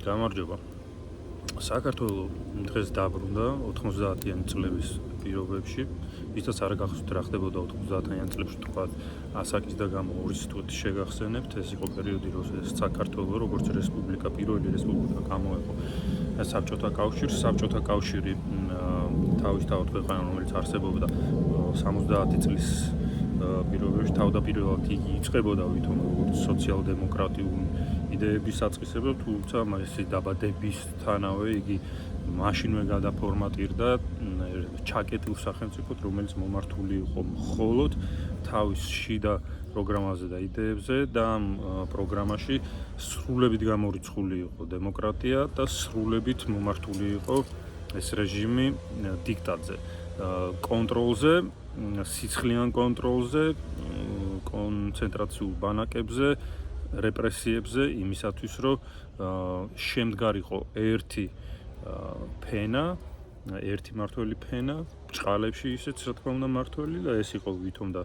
გამარჯობა. საქართველო დღეს დაბრუნდა 90-იანი წლების პირობებში. ვისაც არ გახსოვთ რა ხდებოდა 90-იანი წლებში, თქვა ასაკის და გამო ორი სიტყვით შეგახსენებთ. ეს იყო პერიოდი, როდესაც საქართველო როგორც რესპუბლიკა, პირველი რესპუბლიკა გამოეყო საბჭოთა კავშირს. საბჭოთა კავშირი თავისთავად ქვეყანა, რომელიც არსებობდა 70 წლის პირობებში, თავდაპირველად იგი იწყებოდა ვითომ როგორც სოციალ-დემოკრატიული იდეების საწყისებლად, თუმცა მისი დაბადებისთანავე იგი მაშინვე გადაფორმატირდა ჩაკეტილ სახელმწიფოდ, რომელიც მომართული იყო მხოლოდ თავის შიდა პროგრამაზე და იდეებზე და ამ პროგრამაში სრულებით გამორიცხული იყო დემოკრატია და სრულებით მომართული იყო ეს რეჟიმი დიქტატზე, კონტროლზე, სისხლიან კონტროლზე, კონცენტრაციულ ბანაკებზე, რეპრესიებზე, იმისათვის, რომ შემდგარიყო ერთი ფენა, ერთი მართველი ფენა, ბრჭყალებში ისეც რა თქმა უნდა მართველი და ეს იყო ვითომ და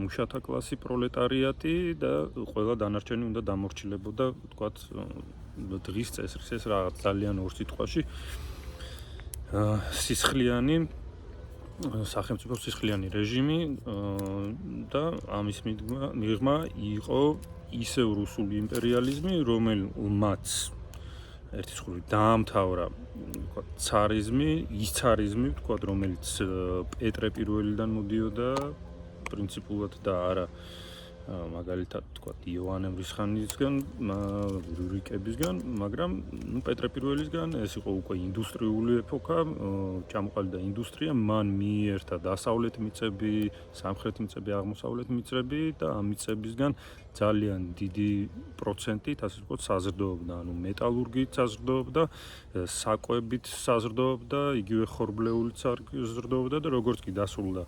მუშათა კლასი, პროლეტარიატი და ყველა დანარჩენი უნდა დამორჩილებოდა, ვთქვათ, დღის წესრიგს, ეს რაღაც ძალიან ორ სიტყვაში სისხლიანი სახელმწიფო სისხლიანი რეჟიმი და ამის მიღმა იყო ისევ რუსული იმპერიალიზმი, რომელმაც ერთი მხრივ დაამთავრა ცარიზმი, ის ცარიზმი, ვთქვათ, რომელიც პეტრე პირველიდან მოდიოდა პრინციპულად და არა მაგალითად ვთქვათ იოანე მრისხანისგან, რურიკებისგან, მაგრამ პეტრე პირველისგან ეს იყო უკვე ინდუსტრიული ეპოქა, ჩამოყალიბდა ინდუსტრია, მან მიიერთა დასავლეთ მიწები, სამხრეთ მიწები, აღმოსავლეთ მიწები და ამ მიწებისგან ძალიან დიდი პროცენტით, ასე ვთქვათ, საზრდოობდა, ანუ მეტალურგიით საზრდოობდა, საკვებით საზრდოობდა, იგივე ხორბლეულით საზრდოობდა და როგორც კი დასრულდა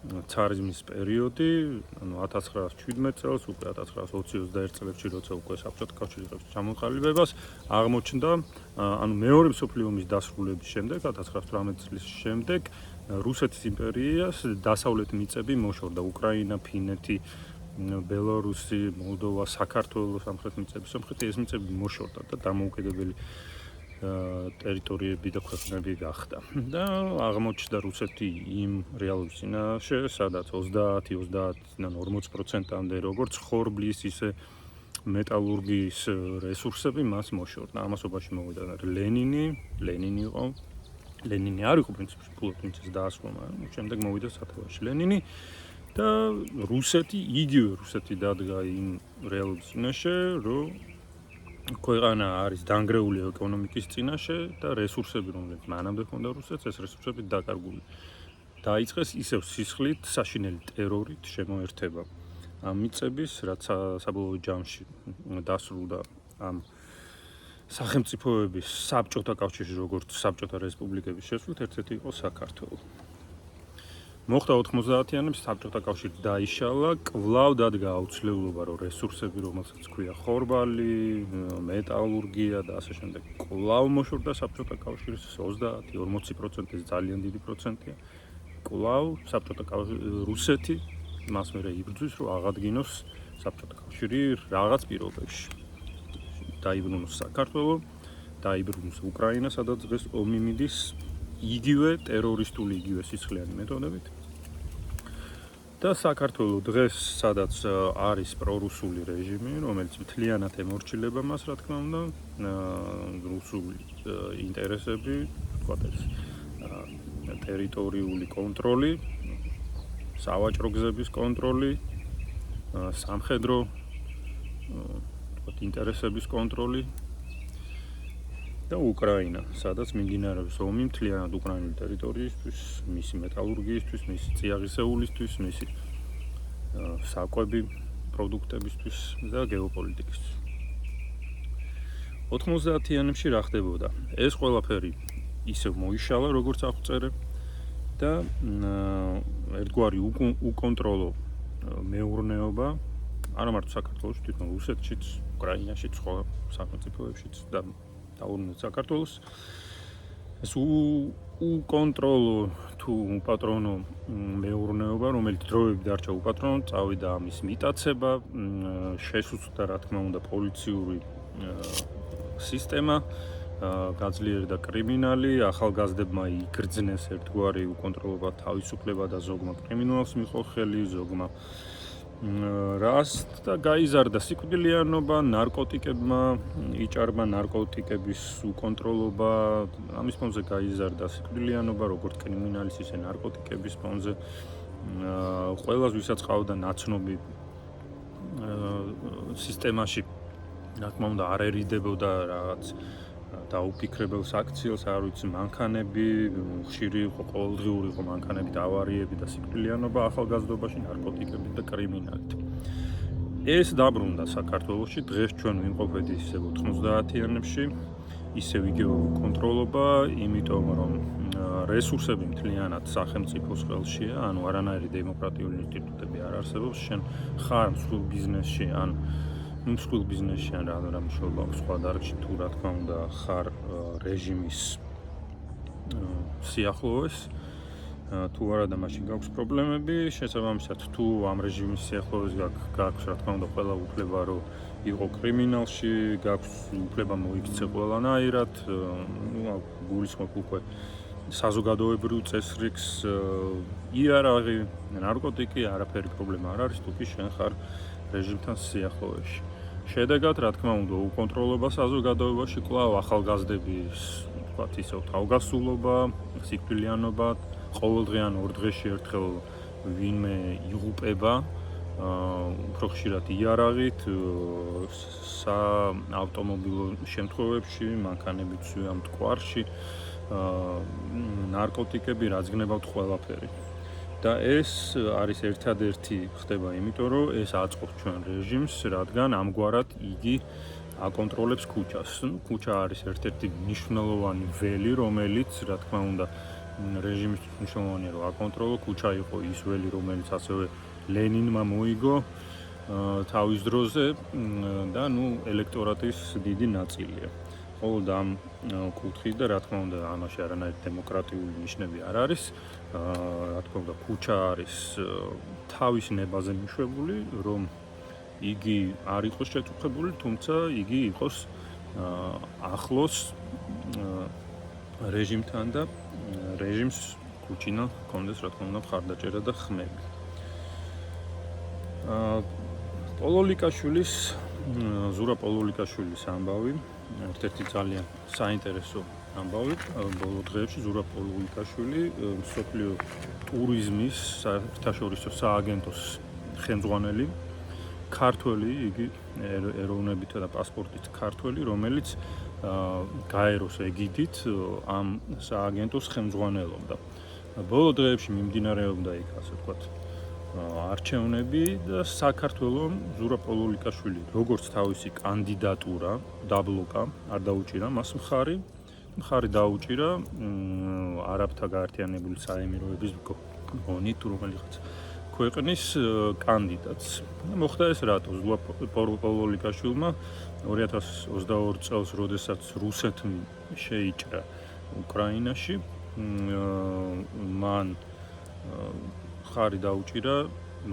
ცარიზმის პერიოდი, ანუ 1917 წელს, უკვე 1920-21 წლებში, როცა უკვე საბჭოთა კავშირი იღებს ჩამოყალიბებას, აღმოჩნდა, ანუ მეორე მსოფლიო ომის დასრულების შემდეგ, 1918 წლის შემდეგ, რუსეთის იმპერიას დასავლეთ მიწები მოშორდა, უკრაინა, ფინეთი, ბელარუსი, მოლდოვა, საქართველო, სამხრეთ მიწები, სამხრეთი ეს მიწები მოშორდა და დამოუკიდებელი ტერიტორიები და ქვეყნები გახდა. და აღმოჩნდა რუსეთი იმ რეალობის წინაშე, სადაც 30-30-დან 40%-მდე როგორც ხორბლის, ისე მეტალურგიის რესურსები მას მოშორდა. ამასობაში მოვიდა ლენინი იყო. ლენინი არ იყო პრინციპში ფულად პრინციპს დაასრულა, მაგრამ შემდეგ მოვიდა სათავეში ლენინი და იგივე რუსეთი დადგა იმ რეალობის წინაშე, რომ ქვეყანა არის დანგრეული ეკონომიკის წინაშე და რესურსები, რომლებიც მანამდე ჰქონდა რუსეთს, ეს რესურსები დაკარგული. დაიწყეს ისევ სისხლით, საშინელი ტერორით შემოერთება ამ მიწების, რაც საბოლოო ჯამში დასრულდა ამ სახელმწიფოების საბჭოთა კავშირში, როგორც საბჭოთა რესპუბლიკების შესვლით, ერთ-ერთი იყო საქართველო. მოხდა 90-იანებში საბჭოთა კავშირი დაიშალა, კვლავ დადგა აუცილებლობა, რომ რესურსები, რომელსაც ქვია ხორბალი, მეტალურგია და ასე შემდეგ, კვლავ მოშორდა საბჭოთა კავშირის 30-40% ეს ძალიან დიდი პროცენტია. კვლავ საბჭოთა კავშირი რუსეთი მას მერე იბრძვის, რომ აღადგინოს საბჭოთა კავშირი რაღაც პირობებში. დაიბრუნოს საქართველო, დაიბრუნოს უკრაინა, სადაც დღეს ომი მიდის იგივე ტერორისტული, იგივე სისხლიანი მეთოდებით. და საქართველო დღეს, სადაც არის პრორუსული რეჟიმი, რომელიც მთლიანად ემორჩილება მას, რა თქმა უნდა, რუსული ინტერესები, თქვათ ეს ტერიტორიული კონტროლი, სავაჭრო გზების კონტროლი, სამხედრო ინტერესების კონტროლი და უკრაინა, სადაც მიმდინარეობს ომი მთლიანად უკრაინული ტერიტორიისთვის, მისი მეტალურგიისთვის, მისი წიაღისეულისთვის, მისი საკვები პროდუქტებისთვის და გეოპოლიტიკისთვის. 90-იანებში რა ხდებოდა? ეს ყველაფერი ისევ მოიშალა, როგორც აღწერე და ერთგვარი უკონტროლო მეურნეობა, არა მარტო საქართველოში, თვითონ რუსეთშიც, უკრაინაშიც, სხვა სახელმწიფოებშიც და დაუბრუნდა საქართველოს. ეს უკონტროლო თუ უპატრონო მეურნეობა, რომელიც დროებით დარჩა უპატრონო, წავიდა ამის მიტაცება, შესუსტდა რა თქმა უნდა პოლიციური სისტემა, გაძლიერდა კრიმინალი, ახალგაზრდებმა იგრძნეს ერთგვარი უკონტროლება თავისუფლება და ზოგმა კრიმინალს მიიღო ხელი, ზოგმა რას და გაიზარდა სიკვდილიანობა, ნარკოტიკებმა იჭარბა ნარკოტიკების უკონტროლობა, ამის ფონზე გაიზარდა სიკვდილიანობა, როგორც კრიმინალის, ისე ნარკოტიკების ფონზე. ყველას ვისაც ყავდა ნაცნობი სისტემაში, რა თქმა უნდა, არ ერიდებოდა რაღაც დაუფიქრებელ საქციელს, არ ვიცი, მანქანები, ხშირი იყო, ყოველდღიური იყო მანქანები, ავარიები და სიკვდილიანობა ახალგაზრდობაში, ნარკოტიკებით და კრიმინალით. ეს დაბრუნდა საქართველოში, დღეს ჩვენ ვიმყოფეთ ისევ 90-იანებში, ისევ იგივე კონტროლობა, იმიტომ რომ რესურსები მთლიანად სახელმწიფოს ხელშია, ანუ არანაირი დემოკრატიული ინსტიტუტები არ არსებობს, შენ ხარ მსხვილ ბიზნესში, ან მსხვილ ბიზნესში ან რა მნიშვნელობა აქვს სხვა დარგში, თუ რა თქმა უნდა ხარ რეჟიმის სიახლოვეს, თუ არა და მაშინ გაქვს პრობლემები, შესაბამისად თუ ამ რეჟიმის სიახლოვეს გაქვს რა თქმა უნდა ყველა უფლება რომ იყო კრიმინალში, გაქვს უფლება მოიქცე ყველანაირად, გულისხმობ უკვე საზოგადოებრივ წესრიგს, იარაღი, ნარკოტიკი, არაფერი პრობლემა არ არის, თუ კი შენ ხარ რეჟიმთან სიახლოვეში. შედეგად, რა თქმა უნდა, უკონტროლობა საზოგადოებაში, კვლავ ახალგაზრდების, ვთქვათ, ისევ თავგასულობა, სიკვდილიანობა, ყოველდღიან ორ დღეში ერთხელ ვინმე იღუპება, უფრო ხშირად იარაღით, საავტომობილო შემთხვევებში, მანქანებით სვია მტკვარში, ნარკოტიკები, რაც გნებავთ ყველაფერი. და ეს არის ერთადერთი ხდება, იმიტომ რომ ეს აწყობს ჩვენ რეჟიმს, რადგან ამგვარად იგი აკონტროლებს ქუჩას. ქუჩა არის ერთ-ერთი მნიშვნელოვანი ველი, რომელიც, რა თქმა უნდა, რეჟიმისთვის მნიშვნელოვანია რომ აკონტროლო. ქუჩა იყო ის ველი, რომელიც ასევე ლენინმა მოიგო თავის დროზე და ელექტორატის დიდი ნაწილია. ხოლო და ამ კუთხით და რა თქმა უნდა ამაში არანაირი დემოკრატიული ნიშნები არ არის. რა თქმა უნდა ქუჩა არის თავის ნებაზე მიშვებული, რომ იგი არ იყოს შეწუხებული, თუმცა იგი იყოს ახლოს რეჟიმთან და რეჟიმს ქუჩინა კონდეს რა თქმა უნდა მხარდაჭერა და ხმები. პოლოლიკაშვილის ზურაბ პოლოლიკაშვილის ამბავი ერთ-ერთი ძალიან საინტერესო ამბავი ბოლო დღეებში ზურაბ პოლოლიკაშვილი მსოფლიო ტურიზმის საერთაშორისო სააგენტოს ხელმძღვანელი ქართველი, იგი ეროვნებით და პასპორტით ქართველი, რომელიც გაეროს ეგიდით ამ სააგენტოს ხელმძღვანელობდა. ბოლო დღეებში მიმდინარეობდა იქ ასე ვთქვათ არჩევნები და საქართველოს ზურაბ პოლოლიკაშვილი როგორც თავისი კანდიდატურა დაბლოკა, არ დაუჭირა მას მხარი დაუჭირა არაბთა გაერთიანებული საემიროების გონი თუ რომელიღაც ქვეყნის კანდიდატს. მოხდა ეს რატო? ზურაბ პოლოლიკაშვილმა 2022 წელს, როდესაც რუსეთმა შეიჭრა უკრაინაში, მან მხარი დაუჭირა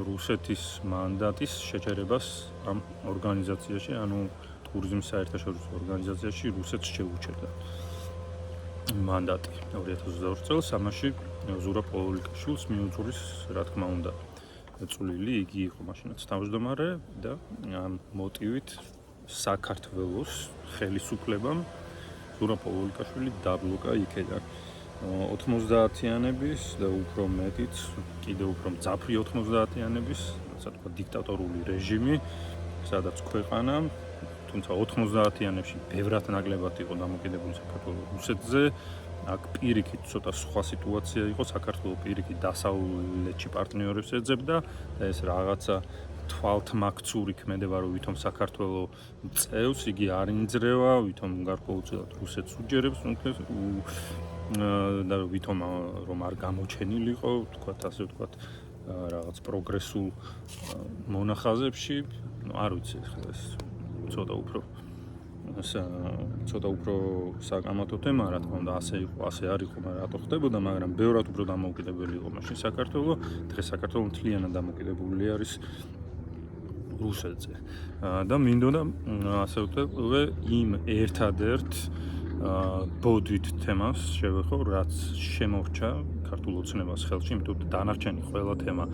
რუსეთის მანდატის შეჩერებას ამ ორგანიზაციაში, ანუ ტურიზმის საერთაშორისო ორგანიზაციაში რუსეთს შეუჩერდა მანდატი 2022 წელს. ამაში ზურაბ პოლოლიკაშვილს მიუძღვრის, რა თქმა უნდა, წვლილი, იგი იყო მაშინაც თავმჯდომარე და ამ მოტივით საქართველოს ხელისუფლებამ ზურაბ პოლოლიკაშვილი დაბლოკა იქედან. 90-იანების და უფრო მეტიც, კიდევ უფრო მძაფრი 90-იანების, ასე ვთქვათ, დიქტატორული რეჟიმი, სადაც ქვეყანა, თუმცა 90-იანებში ბევრად ნაკლებად იყო დამოკიდებული საქართველოს რუსეთზე. აქ პირიქით ცოტა სხვა სიტუაცია იყო, საქართველოს პირიქით დასავლეთში პარტნიორებს ეძებდა და ეს რაღაცა თვალთმაქცური ქმედება, რომ ვითომ საქართველოს წევს, იგი არ ინძრევა, ვითომ გარკვეულწილად რუსეთს უჯერებს, და ვითომ რომ არ გამოჩენილიყო, ვთქვათ, ასე ვთქვათ, რაღაც პროგრესულ მონახაზებში, არ ვიცი, ეს ცოტა უფრო საკამათო თემა, რა თქმა უნდა, ასე იყო, ასე არ იყო, მაგრამ რატო ხდებოდა, მაგრამ ბევრად უფრო დამოუკიდებელი იყო მაშინ საქართველოს. დღეს საქართველოს მთლიანად დამოუკიდებელი არის რუსეთზე. და მინდოდა ასე ვთქვი, იმ ერთადერთ ბოდვით თემას შევეხო, რაც შემორჩა ქართულ ოცნებას ხელში, იმიტომ რომ დანარჩენი ყველა თემა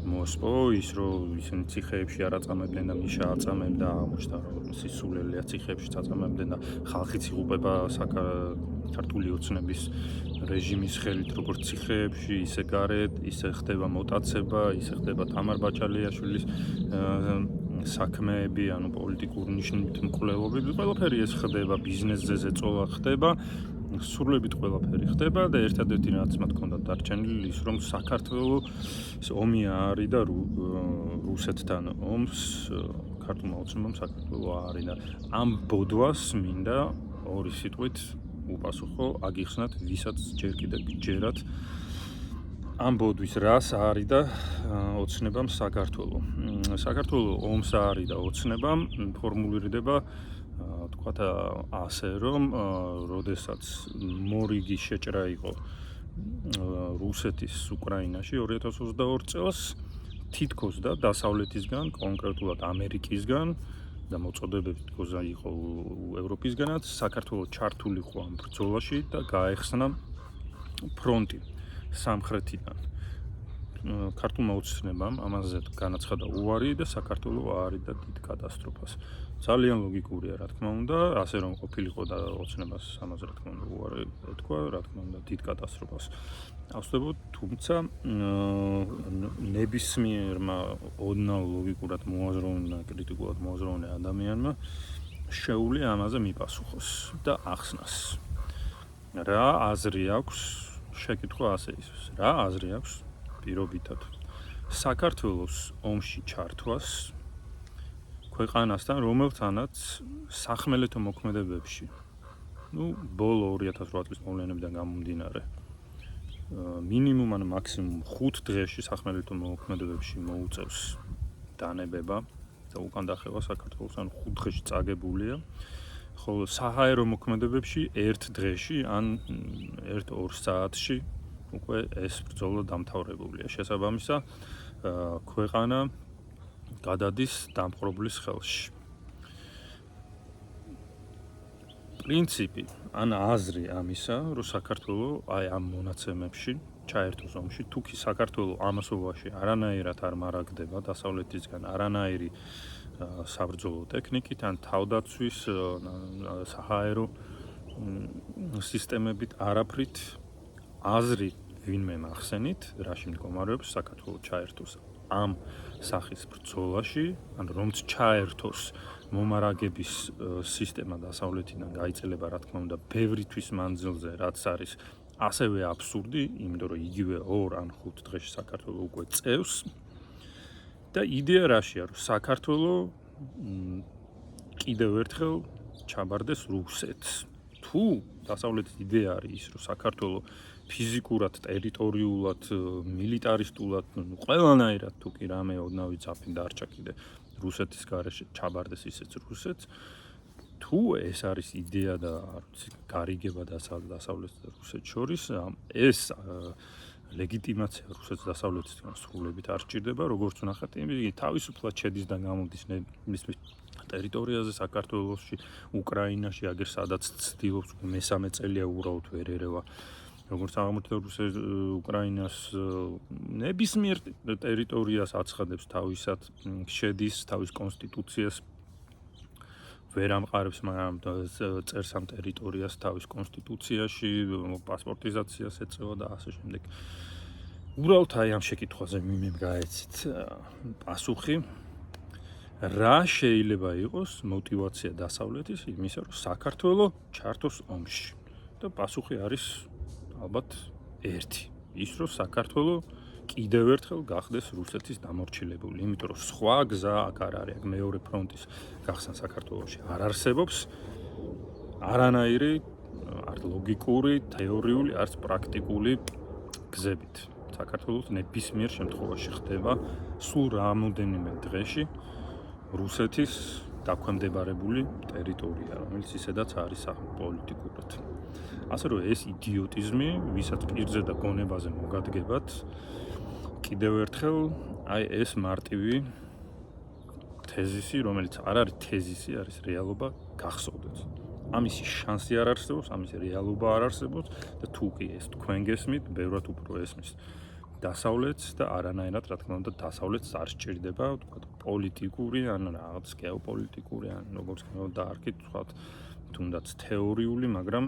მოსპო, ის რომ ისინი ციხეებში არ აწამებდნენ და მიშა აწამებდა, აღმოჩნდა რომ სისულელეა ციხეებში აწამებდნენ და ხალხიც იღუპება ქართული ოცნების რეჟიმის ხელით, როგორც ციხეებში, ისე გარეთ, ისე ხდება მოტაცება, ისე ხდება თამარ ბაჭალიაშვილის საქმეები, ანუ პოლიტიკური ნიშნით მკვლელობები, ყველაფერი ეს ხდება, ბიზნესზე ზეწოლა ხდება, სრულებით ყველაფერი ხდება და ერთადერთი რაც მათ ჰქონდათ დარჩენილი ის რომ საქართველოს ომი არის და რუსეთთან ომს ქართულმა ოცნებამ საქართველო არის და ამ ბოდვას მინდა ორი სიტყვით უპასუხო, აგიხსნათ, ვისაც ჯერ კიდევ ჯერათ ამ ბოდვის რას არის და ოცნებამ საქართველო. საქართველო ომს არის და ოცნებამ ფორმულირდება თქვათ ასე რომ როდესაც მორიგი შეჭრა იყო რუსეთის უკრაინაში 2022 წელს თითქოს და დასავლეთისგან, კონკრეტულად ამერიკისგან და მოწოდებებით თქოსა იყო ევროპისგანაც საქართველო ჩართული იყო ამ ბრძოლაში და გაეხსნა ფრონტი სამხრეთიდან. ქართულმა ოცნებამ ამაზე განაცხადა უარი და საქართველო არის და დიდ კატასტროფას. ძალიან ლოგიკურია, რა თქმა უნდა, ასე რომ ყოფილიყო და ოცნებას ამაზე რა თქმა უნდა უარი ეთქვა, რა თქმა უნდა დიდ კატასტროფას. ავსდებოდ, თუმცა ნებისმიერმა ოდნავ ლოგიკურად მოაზროვნე, კრიტიკულად მოაზროვნე ადამიანმა შეუძლია ამაზე მიპასუხოს და ახსნას. რა აზრი აქვს? შეკითხვა ასე ისოს. რა აზრი აქვს? პირობითად საქართველოს ომში ჩართვას ქვეყანასთან, რომელთანაც სახმელეთო მოქმედებებში, ბოლო 2008 წლის მოვლენებიდან გამომდინარე, მინიმუმ ან მაქსიმუმ 5 დღეში სახმელეთო მოქმედებებში მოუწევს დანებება და უკან დახევა საქართველოს ან 5 დღეში წაგებულია, ხოლო საჰაერო მოქმედებებში 1 დღეში ან 1-2 საათში უკვე ეს ბრძოლა დამთავრებულია. შესაბამისად, ქვეყანა გადადის დამპყრობლის ხელში. პრინციპი ან აზრი ამისა, რომ საქართველო აი ამ მონაცემებში ჩაერთოს ომში, თუ კი საქართველო ამასობაში არანაირად არ მარაგდება დასავლეთისგან, არანაირი საბრძოლო ტექნიკით ან თავდაცვის საჰაერო სისტემებით არაფრით აზრი ვინმე მახსენით, რაში მდგომარეობს საქართველო ჩაერთოს ამ სახის ბრძოლაში, ან რომც ჩაერთოს მომარაგების სისტემა დასავლეთიდან გაიწელება, რა თქმა უნდა, ბევრი თვის მანძილზე, რაც არის ასევე აბსურდი, იმიტომ რომ იგივე 2 ან 5 დღეში საქართველო უკვე წევს და იდეა რაშია, რომ საქართველო კიდევ ერთხელ ჩაბარდეს რუსეთს. თუ დასავლეთის იდეა არის ის, რომ საქართველო ფიზიკურად, ტერიტორიულად, მილიტარისტულად, ყველანაირად თუ კი რამე ოდნავი ძაფი დარჩა კიდე რუსეთის გარეშე ჩაბარდეს ისეც რუსეთს, თუ ეს არის იდეა და გარიგება დასავლეთს და რუსეთს შორის, ეს ლეგიტიმაცია რუსეთს დასავლეთისგან სრულებით არ სჭირდება, როგორც ვნახეთ, იგი თავისუფლად შედის და გამოდის მის ტერიტორიაზე, საქართველოში, უკრაინაში, აგერ სადაც ცდილობს მესამე წელია უბრალოდ ვერ ერევა. როგორც აღმოჩნდა უკრაინას ნებისმიერ ტერიტორიას აცხადებს თავისად, შედის თავის კონსტიტუციას ვერ ამყარებს, მაგრამ წერს ამ ტერიტორიას თავის კონსტიტუციაში, პასპორტიზაციას ეწევა და ასე შემდეგ. უბრალოდ აი ამ შეკითხვაზე მიმემ გაეცით პასუხი. რა შეიძლება იყოს мотиваცია დასავლეთის იმისა, რომ საქართველო ჩართოს ომში? და პასუხი არის ალბათ ერთი. ის რომ საქართველო კიდევ ერთხელ გახდეს რუსეთის დამორჩილებული, იმიტომ რომ სხვა გზა აქ არ არის, აქ მეორე ფრონტის გახსნა საქართველოში არ არსებობს. არანაირი არ ლოგიკური, თეორიული, არც პრაქტიკული გზებით. საქართველოს ნებისმიერ შემთხვევაში ხდება სულ რამოდენიმე დღეში რუსეთის დაქვემდებარებული ტერიტორია, რომელიც ისედაც არის პოლიტიკურად. ასე რომ ეს იდიოტიზმი, ვისაც პირზე და გონებაზე მოგადგებათ, კიდევ ერთხელ აი ეს მარტივი თეზისი, რომელიც არ არის თეზისი, არის რეალობა, გახსოვდეთ. ამის შანსი არ არსებობს, ამის რეალობა არ არსებობს და თუ კი ეს თქვენ გესმით, ბევრად უფრო ესმის დასავლეთს და არანაირად, რა თქმა უნდა, დასავლეთს არ სჭირდება, თქვა, პოლიტიკური ან რაღაც გეოპოლიტიკური ან როგორც დაარქით, თქვა, თუნდაც თეორიული, მაგრამ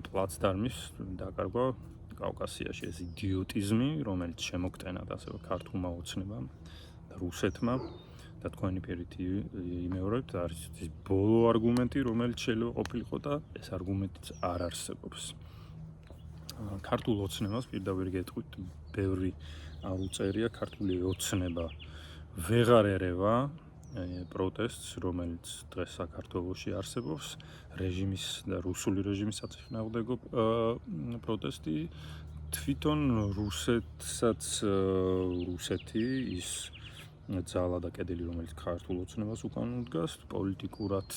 პლაცდარმის დაკარგვა კავკასიაში ეს იდიოტიზმი, რომელიც შემოგტენად ასევე ქართულმა ოცნებამ და რუსეთმა და თქვენი პირით იმეორებთ, არის ის ბოლო არგუმენტი, რომელიც შეიძლება ყოფილიყო და ეს არგუმენტიც არ არსებობს. ქართულ ოცნებას პირდაპირ გეტყვით, ბევრი აუწერია ქართული ოცნება ვეღარ ერევა პროტესტს, რომელიც დღეს საქართველოში არსებობს, რეჟიმის და რუსული რეჟიმის საწინააღმდეგო პროტესტი, თვითონ რუსეთი ის ძალა და კედელი, რომელიც ქართულ ოცნებას უკან უდგას, პოლიტიკურად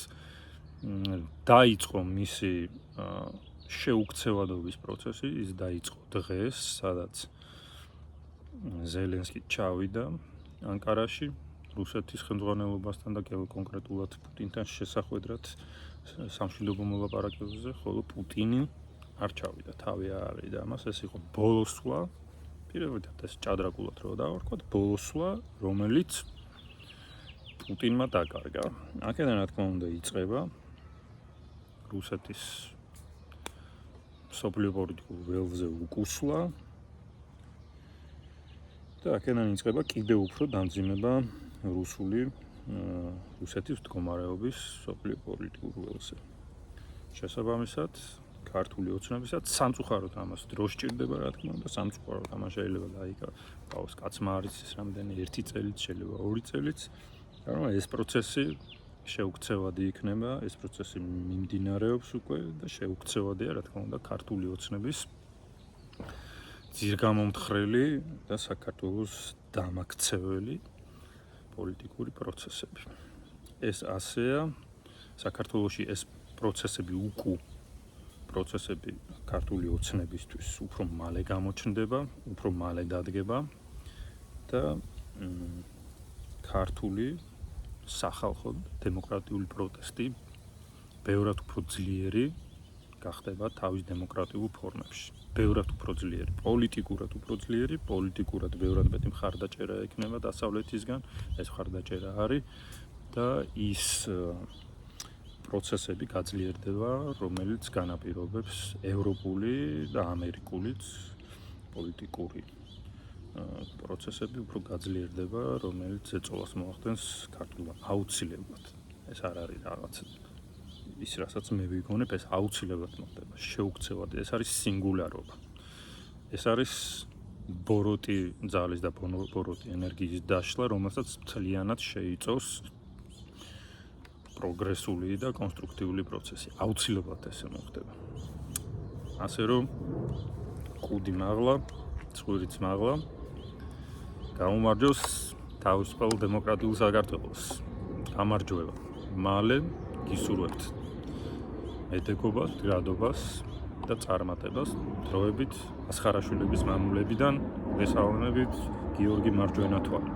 დაიწყო მისი შეუქცევადობის პროცესი, ის დაიწყო დღეს, სადაც ზელენსკი ჩავიდა ანკარაში რუსეთის ხელმძღვანელობასთან და კონკრეტულად პუტინთან შესახვედრად სამშვიდობო მოლაპარაკებებზე, ხოლო პუტინი არ ჩავიდა, თავი არ არიდა ამას, ეს იყო ბოლოსვლა, პირობითად ეს ჭადრაკულად რო დავარქვათ, ბოლოსვლა, რომელიც პუტინმა დაკარგა. აქედან რა თქმა უნდა იწყება რუსეთის მსოფლიო პოლიტიკურ ველზე უკუსვლა და აქედან იწყება კიდევ უფრო დამძიმება რუსეთის მდგომარეობის მსოფლიო პოლიტიკურ ველზე. შესაბამისად, ქართული ოცნებისაც სამწუხაროდ ამას დრო სჭირდება, რა თქმა უნდა, სამწუხაროდ ამას შეიძლება დაიკავოს კაცმა არის ის რამდენი 1 წელიც, შეიძლება 2 წელიც, მაგრამ ეს პროცესი შეუქცევადი იქნება, ეს პროცესი მიმდინარეობს უკვე და შეუქცევადია, რა თქმა უნდა, ქართული ოცნების ძირგამომთხრელი და საქართველოს დამაქცეველი პოლიტიკური პროცესები. ეს ასეა, საქართველოში ეს პროცესები ქართული ოცნებისთვის უფრო მალე გამოჩნდება, უფრო მალე დადგება და ქართული სახალხო დემოკრატიული პროტესტი ბევრად უფრო ძლიერი გახდება თავის დემოკრატიულ ფორმებში. ბევრად უფრო ძლიერი, პოლიტიკურად უფრო ძლიერი, პოლიტიკურად ბევრად მეტი მხარდაჭერა ექნება დასავლეთისგან, ეს მხარდაჭერა არის და ის პროცესები გაძლიერდება, რომელიც განაპირობებს ევროპული და ამერიკულიც პოლიტიკური პროცესები უფრო გაძლიერდება, რომელიც ეწოლას მოახდენს ქართულთან აუცილებლად. ეს არ არის რაღაც ის, რასაც მე ვიგონებ, ეს აუცილებლად მოხდება, შეუქცევად. ეს არის სინგულარობა. ეს არის ბოროტი ძალის და ბოროტი ენერგიის დაშლა, რომელსაც მთლიანად შეიწოვს პროგრესული და კონსტრუქტიული პროცესი. აუცილებლად ესე მოხდება. ასე რომ კუდი მაღლა, წვირიც მაღლა, გამომარჯოს თავისუფალ დემოკრატიულ საქართველოს. გამარჯვება. მალე გისურვებთ მედექობას, გრადობას და წარმატებას დროებით ასხარაშვილების მამულებიდან, მესალმებით გიორგი მარჯვენათვალი.